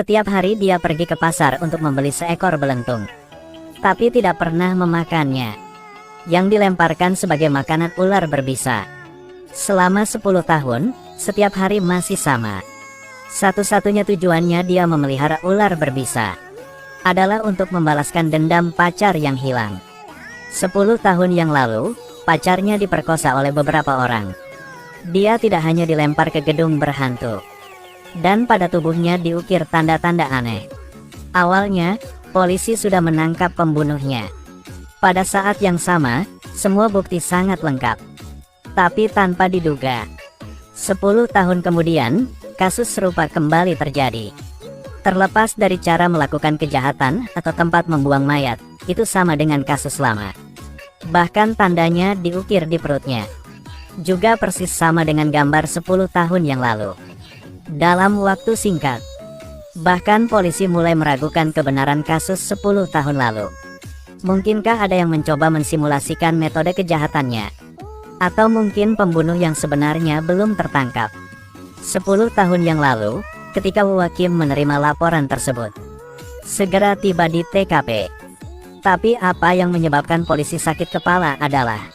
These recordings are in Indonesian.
Setiap hari dia pergi ke pasar untuk membeli seekor belentung, tapi tidak pernah memakannya. Yang dilemparkan sebagai makanan ular berbisa. Selama 10 tahun, setiap hari masih sama. Satu-satunya tujuannya dia memelihara ular berbisa adalah untuk membalaskan dendam pacar yang hilang. 10 tahun yang lalu, pacarnya diperkosa oleh beberapa orang. Dia tidak hanya dilempar ke gedung berhantu, dan pada tubuhnya diukir tanda-tanda aneh. Awalnya, polisi sudah menangkap pembunuhnya. Pada saat yang sama, semua bukti sangat lengkap. Tapi tanpa diduga, 10 tahun kemudian, kasus serupa kembali terjadi. Terlepas dari cara melakukan kejahatan atau tempat membuang mayat, itu sama dengan kasus lama. Bahkan tandanya diukir di perutnya. Juga persis sama dengan gambar 10 tahun yang lalu. Dalam waktu singkat, bahkan polisi mulai meragukan kebenaran kasus 10 tahun lalu. Mungkinkah ada yang mencoba mensimulasikan metode kejahatannya? Atau mungkin pembunuh yang sebenarnya belum tertangkap. 10 tahun yang lalu, ketika Wu Kim menerima laporan tersebut, segera tiba di TKP. Tapi apa yang menyebabkan polisi sakit kepala adalah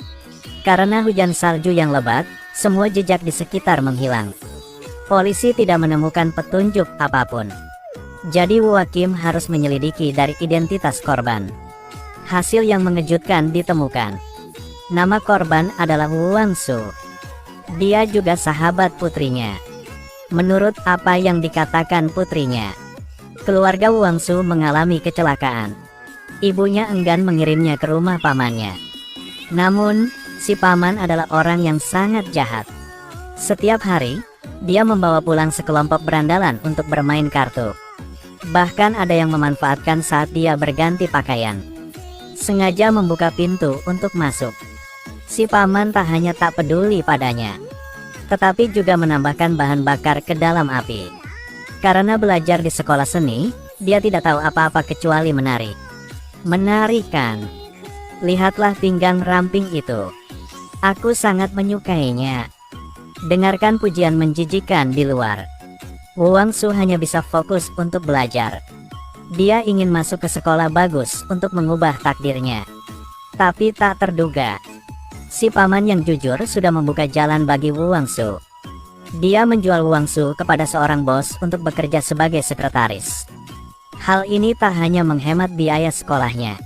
karena hujan salju yang lebat, semua jejak di sekitar menghilang. Polisi tidak menemukan petunjuk apapun. Jadi Wu Kim harus menyelidiki dari identitas korban. Hasil yang mengejutkan ditemukan. Nama korban adalah Wu Wangsu. Dia juga sahabat putrinya. Menurut apa yang dikatakan putrinya, keluarga Wu Wangsu mengalami kecelakaan. Ibunya enggan mengirimnya ke rumah pamannya. Namun, si paman adalah orang yang sangat jahat. Setiap hari, dia membawa pulang sekelompok berandalan untuk bermain kartu. Bahkan ada yang memanfaatkan saat dia berganti pakaian, sengaja membuka pintu untuk masuk. Si paman tak hanya tak peduli padanya, tetapi juga menambahkan bahan bakar ke dalam api. Karena belajar di sekolah seni, dia tidak tahu apa-apa kecuali menari. Menarikan. Lihatlah pinggang ramping itu. Aku sangat menyukainya. Dengarkan pujian menjijikan di luar. Wu Wangsu hanya bisa fokus untuk belajar. Dia ingin masuk ke sekolah bagus untuk mengubah takdirnya. Tapi tak terduga, si paman yang jujur sudah membuka jalan bagi Wu Wangsu. Dia menjual Wu Wangsu kepada seorang bos untuk bekerja sebagai sekretaris. Hal ini tak hanya menghemat biaya sekolahnya,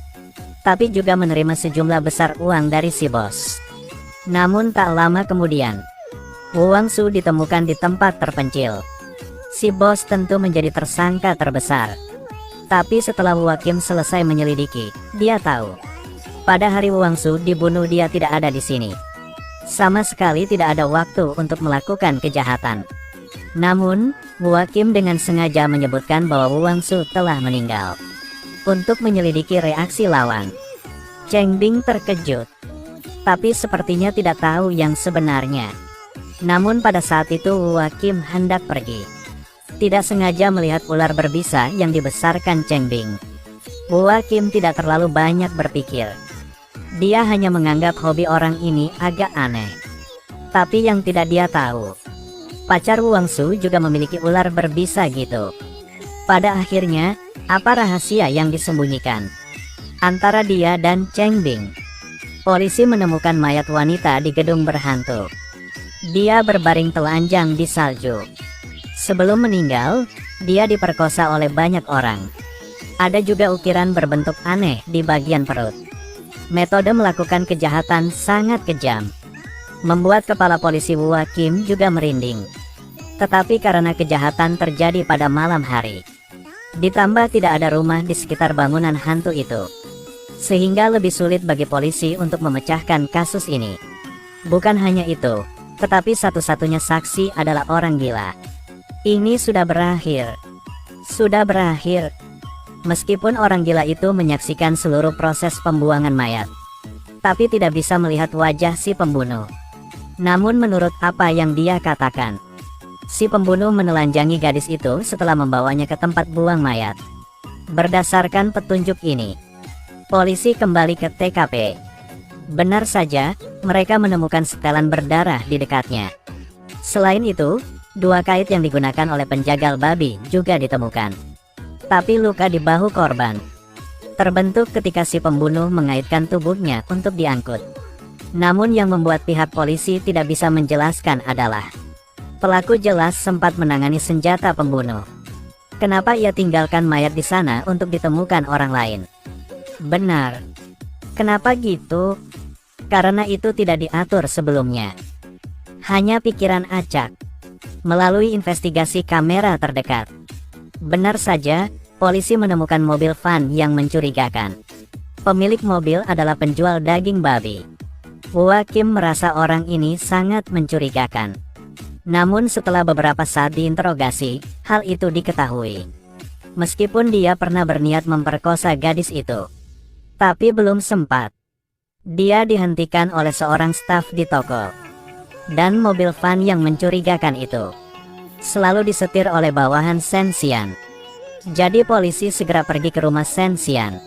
tapi juga menerima sejumlah besar uang dari si bos. Namun tak lama kemudian, Wu Wangsu ditemukan di tempat terpencil. Si bos tentu menjadi tersangka terbesar. Tapi setelah Wu Kim selesai menyelidiki, dia tahu pada hari Wu Wangsu dibunuh dia tidak ada di sini. Sama sekali tidak ada waktu untuk melakukan kejahatan. Namun, Wu Kim dengan sengaja menyebutkan bahwa Wu Wangsu telah meninggal untuk menyelidiki reaksi lawan. Cheng Bing terkejut, tapi sepertinya tidak tahu yang sebenarnya. Namun pada saat itu Wu Kim hendak pergi. Tidak sengaja melihat ular berbisa yang dibesarkan Cheng Bing. Wu Kim tidak terlalu banyak berpikir. Dia hanya menganggap hobi orang ini agak aneh. Tapi yang tidak dia tahu, pacar Wu Wangsu juga memiliki ular berbisa gitu. Pada akhirnya, apa rahasia yang disembunyikan antara dia dan Cheng Bing? Polisi menemukan mayat wanita di gedung berhantu. Dia berbaring telanjang di salju. Sebelum meninggal, dia diperkosa oleh banyak orang. Ada juga ukiran berbentuk aneh di bagian perut. Metode melakukan kejahatan sangat kejam, membuat kepala polisi Wu Kim juga merinding. Tetapi karena kejahatan terjadi pada malam hari, ditambah tidak ada rumah di sekitar bangunan hantu itu, sehingga lebih sulit bagi polisi untuk memecahkan kasus ini. Bukan hanya itu, tetapi satu-satunya saksi adalah orang gila. Ini sudah berakhir. Sudah berakhir. Meskipun orang gila itu menyaksikan seluruh proses pembuangan mayat, tapi tidak bisa melihat wajah si pembunuh. Namun menurut apa yang dia katakan, si pembunuh menelanjangi gadis itu setelah membawanya ke tempat buang mayat. Berdasarkan petunjuk ini, polisi kembali ke TKP. Benar saja, mereka menemukan setelan berdarah di dekatnya. Selain itu, Dua kait yang digunakan oleh penjagal babi juga ditemukan. Tapi luka di bahu korban terbentuk ketika si pembunuh mengaitkan tubuhnya untuk diangkut. Namun yang membuat pihak polisi tidak bisa menjelaskan adalah pelaku jelas sempat menangani senjata pembunuh. Kenapa ia tinggalkan mayat di sana untuk ditemukan orang lain? Benar. Kenapa gitu? Karena itu tidak diatur sebelumnya. Hanya pikiran acak. Melalui investigasi kamera terdekat, benar saja, polisi menemukan mobil van yang mencurigakan. Pemilik mobil adalah penjual daging babi. Kim merasa orang ini sangat mencurigakan. Namun setelah beberapa saat diinterogasi, hal itu diketahui. Meskipun dia pernah berniat memperkosa gadis itu, tapi belum sempat. Dia dihentikan oleh seorang staf di toko. Dan mobil van yang mencurigakan itu selalu disetir oleh bawahan Sensian. Jadi polisi segera pergi ke rumah Sensian.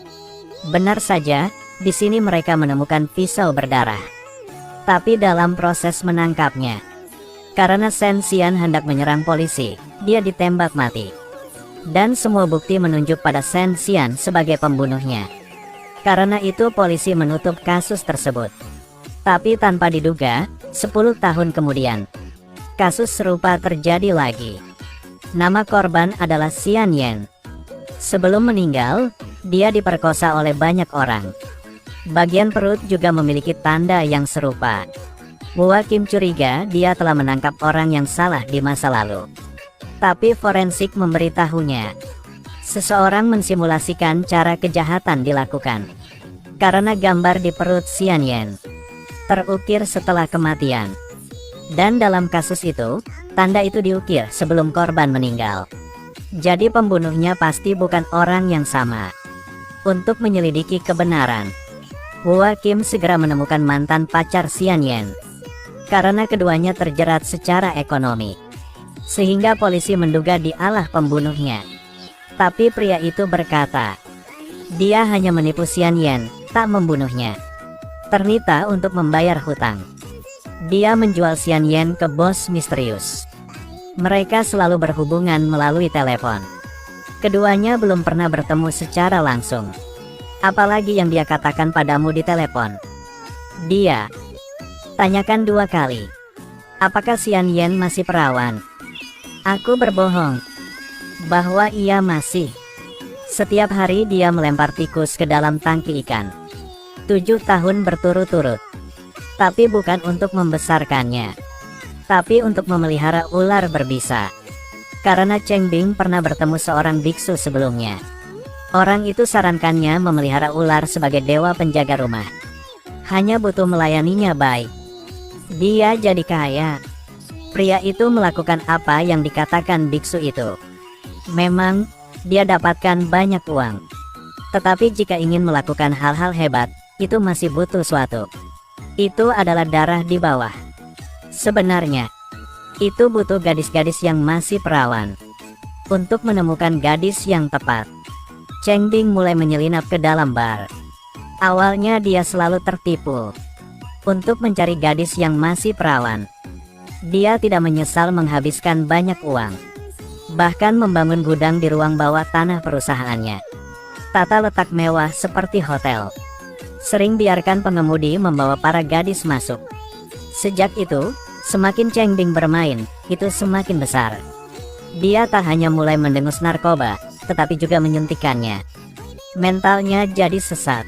Benar saja, di sini mereka menemukan pisau berdarah. Tapi dalam proses menangkapnya, karena Sensian hendak menyerang polisi, dia ditembak mati. Dan semua bukti menunjuk pada Sensian sebagai pembunuhnya. Karena itu polisi menutup kasus tersebut. Tapi tanpa diduga, 10 tahun kemudian, kasus serupa terjadi lagi. Nama korban adalah Xian Yan. Sebelum meninggal, dia diperkosa oleh banyak orang. Bagian perut juga memiliki tanda yang serupa. Kim curiga dia telah menangkap orang yang salah di masa lalu. Tapi forensik memberitahunya, seseorang mensimulasikan cara kejahatan dilakukan. Karena gambar di perut Xian Yan terukir setelah kematian. Dan dalam kasus itu, tanda itu diukir sebelum korban meninggal. Jadi pembunuhnya pasti bukan orang yang sama. Untuk menyelidiki kebenaran, Kim segera menemukan mantan pacar Xian Yan. Karena keduanya terjerat secara ekonomi, sehingga polisi menduga dialah pembunuhnya. Tapi pria itu berkata, dia hanya menipu Xian Yan, tak membunuhnya. Ternyata untuk membayar hutang, dia menjual Xian Yan ke bos misterius. Mereka selalu berhubungan melalui telepon. Keduanya belum pernah bertemu secara langsung. Apalagi yang dia katakan padamu di telepon? Dia tanyakan 2 kali. Apakah Xian Yan masih perawan? Aku berbohong bahwa ia masih. Setiap hari dia melempar tikus ke dalam tangki ikan. 7 tahun berturut-turut. Tapi bukan untuk membesarkannya, tapi untuk memelihara ular berbisa. Karena Cheng Bing pernah bertemu seorang biksu sebelumnya. Orang itu sarankannya memelihara ular sebagai dewa penjaga rumah. Hanya butuh melayaninya baik, dia jadi kaya. Pria itu melakukan apa yang dikatakan biksu itu. Memang, dia dapatkan banyak uang. Tetapi jika ingin melakukan hal-hal hebat, itu masih butuh suatu. Itu adalah darah di bawah. Sebenarnya, itu butuh gadis-gadis yang masih perawan. Untuk menemukan gadis yang tepat, Cheng Bing mulai menyelinap ke dalam bar. Awalnya dia selalu tertipu. Untuk mencari gadis yang masih perawan, dia tidak menyesal menghabiskan banyak uang. Bahkan membangun gudang di ruang bawah tanah perusahaannya. Tata letak mewah seperti hotel. Sering biarkan pengemudi membawa para gadis masuk. Sejak itu, semakin Cheng Bing bermain, itu semakin besar. Dia tak hanya mulai mendengus narkoba, tetapi juga menyuntikannya. Mentalnya jadi sesat.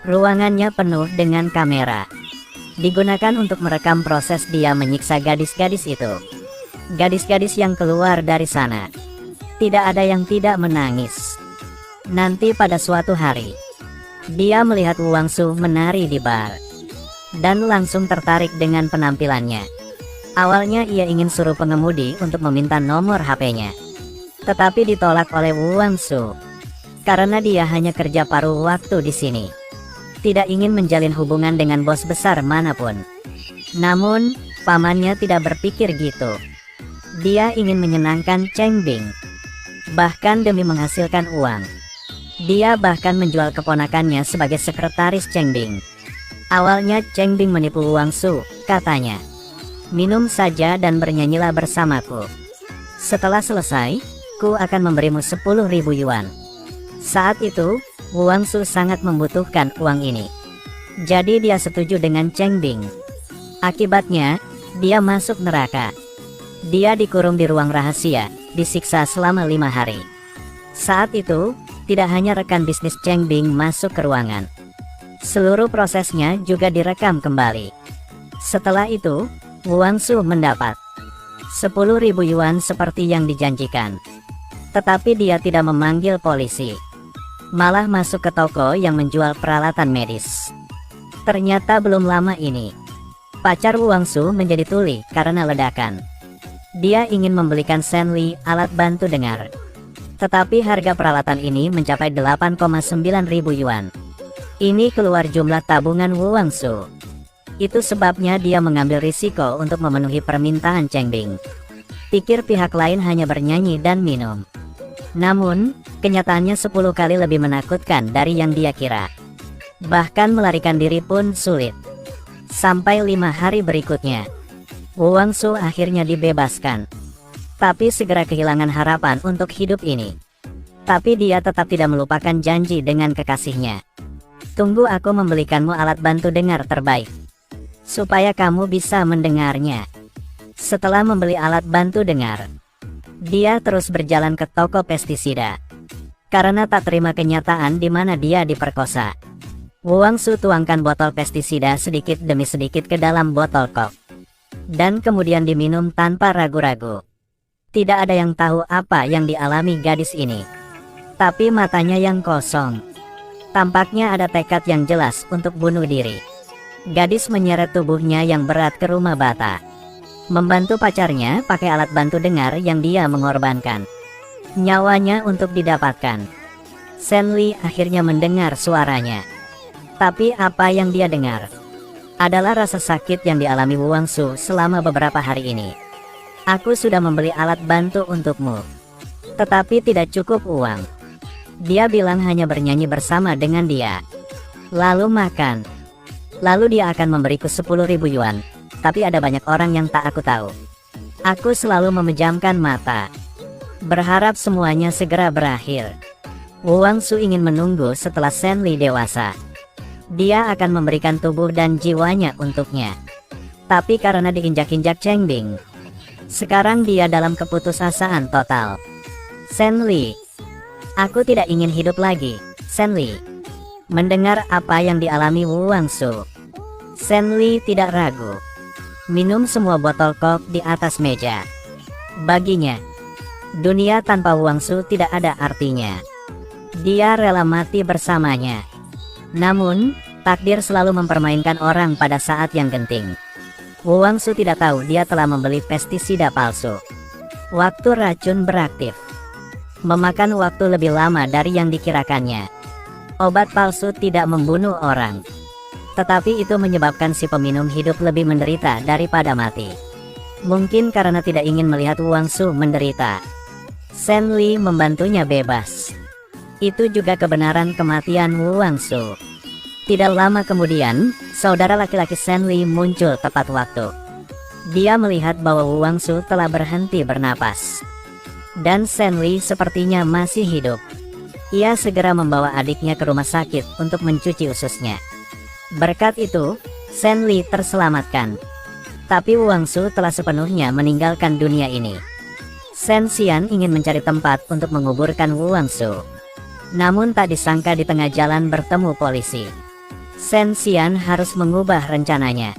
Ruangannya penuh dengan kamera. Digunakan untuk merekam proses dia menyiksa gadis-gadis itu. Gadis-gadis yang keluar dari sana, tidak ada yang tidak menangis. Nanti pada suatu hari, dia melihat Wang Su menari di bar, dan langsung tertarik dengan penampilannya. Awalnya ia ingin suruh pengemudi untuk meminta nomor HP-nya, tetapi ditolak oleh Wang Su. Karena dia hanya kerja paruh waktu di sini, tidak ingin menjalin hubungan dengan bos besar manapun. Namun, pamannya tidak berpikir gitu. Dia ingin menyenangkan Cheng Bing, bahkan demi menghasilkan uang. Dia bahkan menjual keponakannya sebagai sekretaris Cheng Bing. Awalnya Cheng Bing menipu Wang Su, katanya. Minum saja dan bernyanyilah bersamaku. Setelah selesai, ku akan memberimu 10.000 yuan. Saat itu, Wu Wangsu sangat membutuhkan uang ini. Jadi dia setuju dengan Cheng Bing. Akibatnya, dia masuk neraka. Dia dikurung di ruang rahasia, disiksa selama 5 hari. Saat itu, tidak hanya rekan bisnis Cheng Bing masuk ke ruangan. Seluruh prosesnya juga direkam kembali. Setelah itu, Wu Wangsu mendapat 10.000 yuan seperti yang dijanjikan. Tetapi dia tidak memanggil polisi. Malah masuk ke toko yang menjual peralatan medis. Ternyata belum lama ini, pacar Wu Wangsu menjadi tuli karena ledakan. Dia ingin membelikan Shen Li alat bantu dengar. Tetapi harga peralatan ini mencapai 8,9 ribu yuan. Ini keluar jumlah tabungan Wu Wangsu. Itu sebabnya dia mengambil risiko untuk memenuhi permintaan Cheng Bing. Pikir pihak lain hanya bernyanyi dan minum. Namun, kenyataannya 10 kali lebih menakutkan dari yang dia kira. Bahkan melarikan diri pun sulit. Sampai 5 hari berikutnya, Wu Wangsu akhirnya dibebaskan. Tapi segera kehilangan harapan untuk hidup ini. Tapi dia tetap tidak melupakan janji dengan kekasihnya. Tunggu aku membelikanmu alat bantu dengar terbaik, supaya kamu bisa mendengarnya. Setelah membeli alat bantu dengar, dia terus berjalan ke toko pestisida. Karena tak terima kenyataan di mana dia diperkosa, Wu Wangsu tuangkan botol pestisida sedikit demi sedikit ke dalam botol kok. Dan kemudian diminum tanpa ragu-ragu. Tidak ada yang tahu apa yang dialami gadis ini. Tapi matanya yang kosong. Tampaknya ada tekad yang jelas untuk bunuh diri. Gadis menyeret tubuhnya yang berat ke rumah bata. Membantu pacarnya pakai alat bantu dengar yang dia mengorbankan nyawanya untuk didapatkan. Shen Li akhirnya mendengar suaranya. Tapi apa yang dia dengar adalah rasa sakit yang dialami Wu Wangsu selama beberapa hari ini. Aku sudah membeli alat bantu untukmu, tetapi tidak cukup uang. Dia bilang hanya bernyanyi bersama dengan dia, lalu makan. Lalu dia akan memberiku 10.000 yuan. Tapi ada banyak orang yang tak aku tahu. Aku selalu memejamkan mata, berharap semuanya segera berakhir. Wu Wangsu ingin menunggu setelah Shen Li dewasa. Dia akan memberikan tubuh dan jiwanya untuknya. Tapi karena diinjak-injak Cheng Bing, sekarang dia dalam keputusasaan total. Shen Li, aku tidak ingin hidup lagi, Shen Li. Mendengar apa yang dialami Wu Wangsu, Shen Li tidak ragu. Minum semua botol kok di atas meja. Baginya, dunia tanpa Wu Wangsu tidak ada artinya. Dia rela mati bersamanya. Namun, takdir selalu mempermainkan orang pada saat yang genting. Wu Wangsu tidak tahu dia telah membeli pestisida palsu. Waktu racun beraktif. Memakan waktu lebih lama dari yang dikirakannya. Obat palsu tidak membunuh orang, tetapi itu menyebabkan si peminum hidup lebih menderita daripada mati. Mungkin karena tidak ingin melihat Wu Wangsu menderita, Shen Li membantunya bebas. Itu juga kebenaran kematian Wu Wangsu. Tidak lama kemudian, saudara laki-laki Shen Li muncul tepat waktu. Dia melihat bahwa Wu Wangsu telah berhenti bernapas. Dan Shen Li sepertinya masih hidup. Ia segera membawa adiknya ke rumah sakit untuk mencuci ususnya. Berkat itu, Shen Li terselamatkan. Tapi Wu Wangsu telah sepenuhnya meninggalkan dunia ini. Shen Xian ingin mencari tempat untuk menguburkan Wu Wangsu. Namun tak disangka di tengah jalan bertemu polisi. Shen Xian harus mengubah rencananya.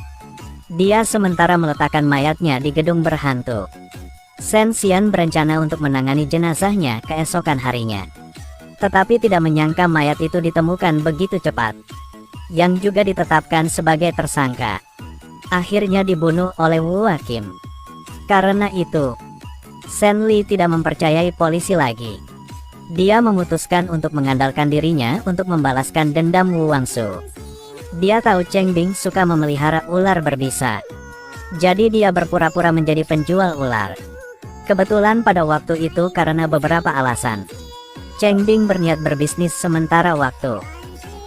Dia sementara meletakkan mayatnya di gedung berhantu. Shen Xian berencana untuk menangani jenazahnya keesokan harinya. Tetapi tidak menyangka mayat itu ditemukan begitu cepat, yang juga ditetapkan sebagai tersangka. Akhirnya dibunuh oleh Wu Hakim. Karena itu, Shen Li tidak mempercayai polisi lagi. Dia memutuskan untuk mengandalkan dirinya untuk membalaskan dendam Wu Wangsu. Dia tahu Cheng Bing suka memelihara ular berbisa. Jadi dia berpura-pura menjadi penjual ular. Kebetulan pada waktu itu karena beberapa alasan, Cheng Bing berniat berbisnis sementara waktu.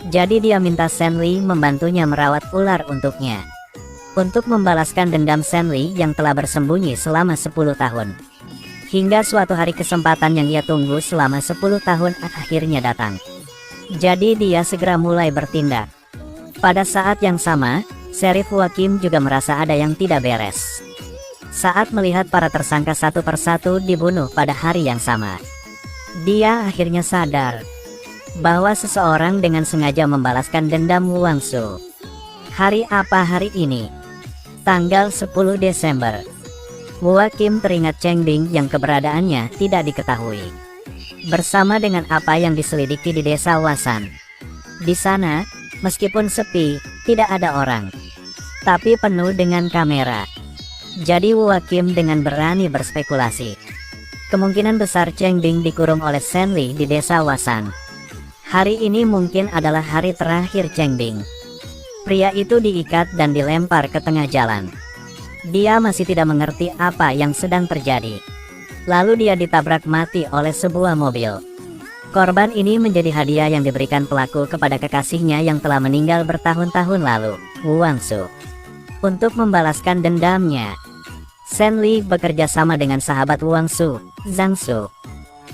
Jadi dia minta Shen Li membantunya merawat ular untuknya. untuk membalaskan dendam Shenli yang telah bersembunyi selama 10 tahun. Hingga suatu hari kesempatan yang ia tunggu selama 10 tahun akhirnya datang. Jadi dia segera mulai bertindak. Pada saat yang sama, Sheriff Wakim juga merasa ada yang tidak beres. Saat melihat para tersangka satu persatu dibunuh pada hari yang sama, dia akhirnya sadar bahwa seseorang dengan sengaja membalaskan dendam Wang Su. Hari apa hari ini? Tanggal 10 Desember. Wakim teringat Cheng Bing yang keberadaannya tidak diketahui. Bersama dengan apa yang diselidiki di desa Wasan. Di sana, meskipun sepi, tidak ada orang, tapi penuh dengan kamera. Jadi Wakim dengan berani berspekulasi. Kemungkinan besar Cheng Bing dikurung oleh Shenli di desa Wasan. Hari ini mungkin adalah hari terakhir Cheng Bing. Pria itu diikat dan dilempar ke tengah jalan. Dia masih tidak mengerti apa yang sedang terjadi. Lalu dia ditabrak mati oleh sebuah mobil. Korban ini menjadi hadiah yang diberikan pelaku kepada kekasihnya yang telah meninggal bertahun-tahun lalu, Wang Su. Untuk membalaskan dendamnya, Shenli bekerja sama dengan sahabat Wang Su, Zhang Su.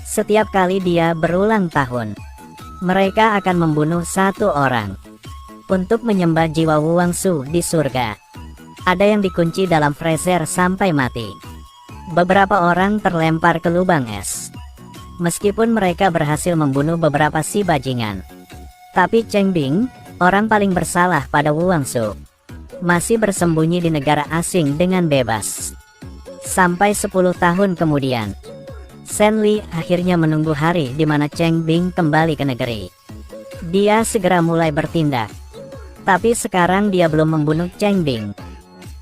Setiap kali dia berulang tahun, mereka akan membunuh satu orang untuk menyembah jiwa Wang Su di surga. Ada yang dikunci dalam freezer sampai mati. Beberapa orang terlempar ke lubang es. Meskipun mereka berhasil membunuh beberapa si bajingan, tapi Cheng Bing, orang paling bersalah pada Wang Su, masih bersembunyi di negara asing dengan bebas. Sampai 10 tahun kemudian, Shenli akhirnya menunggu hari di mana Cheng Bing kembali ke negeri. Dia segera mulai bertindak. Tapi sekarang dia belum membunuh Cheng Bing,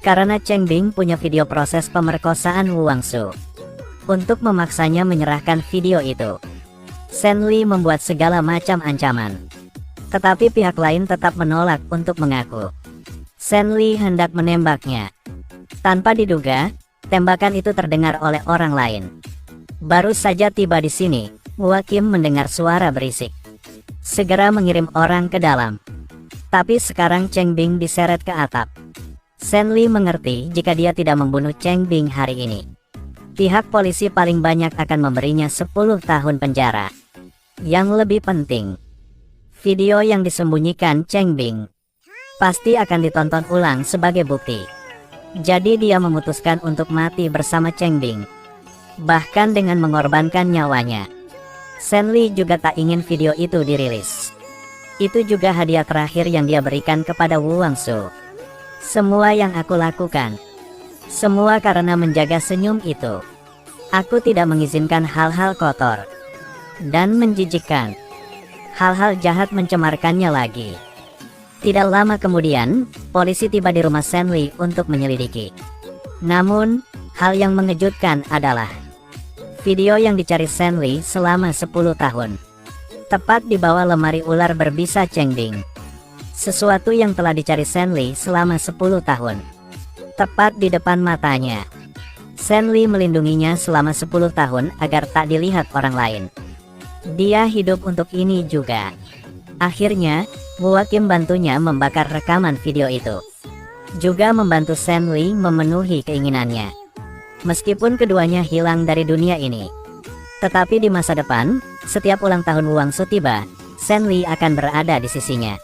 karena Cheng Bing punya video proses pemerkosaan Wang Su. Untuk memaksanya menyerahkan video itu, Shenli membuat segala macam ancaman. Tetapi pihak lain tetap menolak untuk mengaku. Shenli hendak menembaknya. Tanpa diduga, tembakan itu terdengar oleh orang lain. Baru saja tiba di sini, Wakim mendengar suara berisik. Segera mengirim orang ke dalam. Tapi sekarang Cheng Bing diseret ke atap. Shenli mengerti jika dia tidak membunuh Cheng Bing hari ini, pihak polisi paling banyak akan memberinya 10 tahun penjara. Yang lebih penting, video yang disembunyikan Cheng Bing pasti akan ditonton ulang sebagai bukti. Jadi dia memutuskan untuk mati bersama Cheng Bing, bahkan dengan mengorbankan nyawanya. Shenli juga tak ingin video itu dirilis. Itu juga hadiah terakhir yang dia berikan kepada Wang Su. Semua yang aku lakukan, semua karena menjaga senyum itu. Aku tidak mengizinkan hal-hal kotor dan menjijikkan. Hal-hal jahat mencemarkannya lagi. Tidak lama kemudian, polisi tiba di rumah Shenli untuk menyelidiki. Namun, hal yang mengejutkan adalah video yang dicari Shenli selama 10 tahun. Tepat di bawah lemari ular berbisa Cheng Bing. Sesuatu yang telah dicari Shenli selama 10 tahun. Tepat di depan matanya. Shenli melindunginya selama 10 tahun agar tak dilihat orang lain. Dia hidup untuk ini juga. Akhirnya, Wakim bantunya membakar rekaman video itu. Juga membantu Shenli memenuhi keinginannya. Meskipun keduanya hilang dari dunia ini, tetapi di masa depan, setiap ulang tahun Wang Su tiba, Shenli akan berada di sisinya.